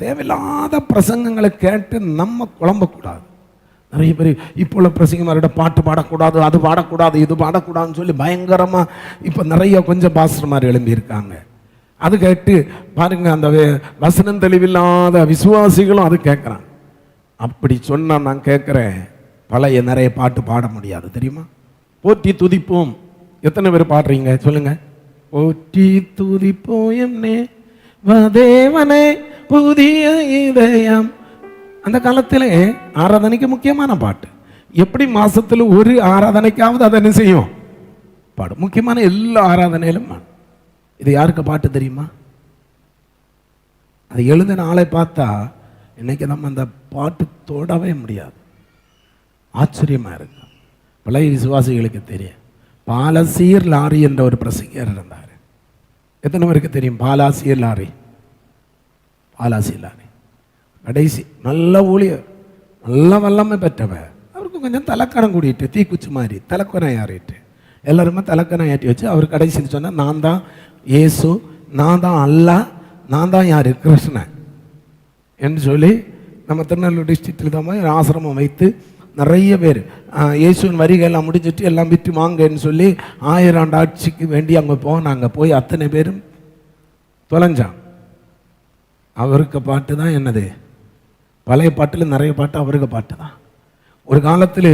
தேவையில்லாத பிரசங்கங்களை கேட்டு நம்ம குழம்பக்கூடாது. நிறைய பேர் இப்போ உள்ள பிரசங்கமாரோட பாட்டு பாடக்கூடாது, அது பாடக்கூடாது, இது பாடக்கூடாதுன்னு சொல்லி பயங்கரமாக இப்போ நிறைய கொஞ்சம் பாஸ்டர்மார் எழும்பியிருக்காங்க. அது கேட்டு பாருங்க, அந்த வசனம் தெளிவில்லாத விசுவாசிகளும் அது கேட்குறாங்க. அப்படி சொன்னால் நான் கேட்குறேன், பழைய நிறைய பாட்டு பாட முடியாது தெரியுமா? போற்றி துதிப்போம் எத்தனை பேர் பாடுறீங்க சொல்லுங்க? போற்றி துதிப்போம் என்னே தேவனே புதிய இதயம். அந்த காலத்தில் ஆராதனைக்கு முக்கியமான பாட்டு. எப்படி மாசத்துல ஒரு ஆராதனைக்காவது அதை என்ன செய்யும்? பாடும். முக்கியமான எல்லா ஆராதனையிலும் இது யாருக்கு பாட்டு தெரியுமா? அது எழுதின ஆளை பார்த்தா இன்னைக்கு நம்ம அந்த பாட்டு தொடவே முடியாது. ஆச்சரியமா இருக்கு. பழைய விசுவாசிகளுக்கு தெரியும். பாலசீர் லாரி என்ற ஒரு பிரசங்கர் இருந்தார். எத்தனை பேருக்கு தெரியும் பாலாசீர் லாரி? பாலாசீர் லாரி கடைசி நல்ல ஊழியர், நல்ல வல்லமை பெற்றவர். அவருக்கு கொஞ்சம் தலைக்கணம் கூடிட்டு தீக்குச்சி மாதிரி தலைக்கணம் ஏறிட்டு எல்லாருமே தலைக்கணம் ஏற்றி வச்சு அவர் கடைசியில் சொன்னால், நான் தான் இயேசு, நான் தான் அல்லாஹ், நான் தான் யார் கிருஷ்ணன் என்று சொல்லி நம்ம திருநெல்வேலி டிஸ்ட்ரிக்டில் தான் போய் ஆசிரமம் வைத்து நிறைய பேர் இயேசுவின் வரிகள்லாம் முடிஞ்சிட்டு எல்லாம் விட்டு வாங்கன்னு சொல்லி 1000 ஆண்டு ஆட்சிக்கு வேண்டி அங்கே போனாங்க. போய் அத்தனை பேரும் தொலைஞ்சான். அவருக்கு பாட்டு தான் என்னது? பழைய பாட்டில் நிறைய பாட்டு அவருக்கு பாட்டு தான். ஒரு காலத்தில்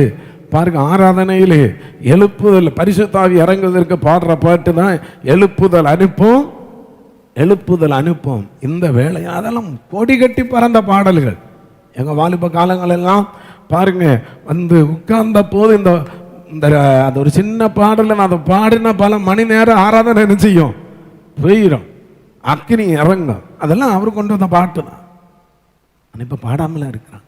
பாருங்க, ஆராதனையில் எழுப்புதல் பரிசுத்தாவி இறங்குவதற்கு பாடுற பாட்டு தான் எழுப்புதல் அனுப்போம், எழுப்புதல் அனுப்போம். இந்த வேலை அதெல்லாம் கொடி கட்டி பறந்த பாடல்கள். எங்கள் வாலிப காலங்களெல்லாம் பாருங்க, வந்து உட்கார்ந்த போது இந்த அது ஒரு சின்ன பாடல நான் அதை பாடின பல மணி நேரம் ஆராதனை என்ன செய்யும்? போயிடும், அக்கினி இறங்கும். அதெல்லாம் அவர் கொண்டு வந்த பாட்டு தான். இப்போ பாடாமலாம் இருக்கிறான்.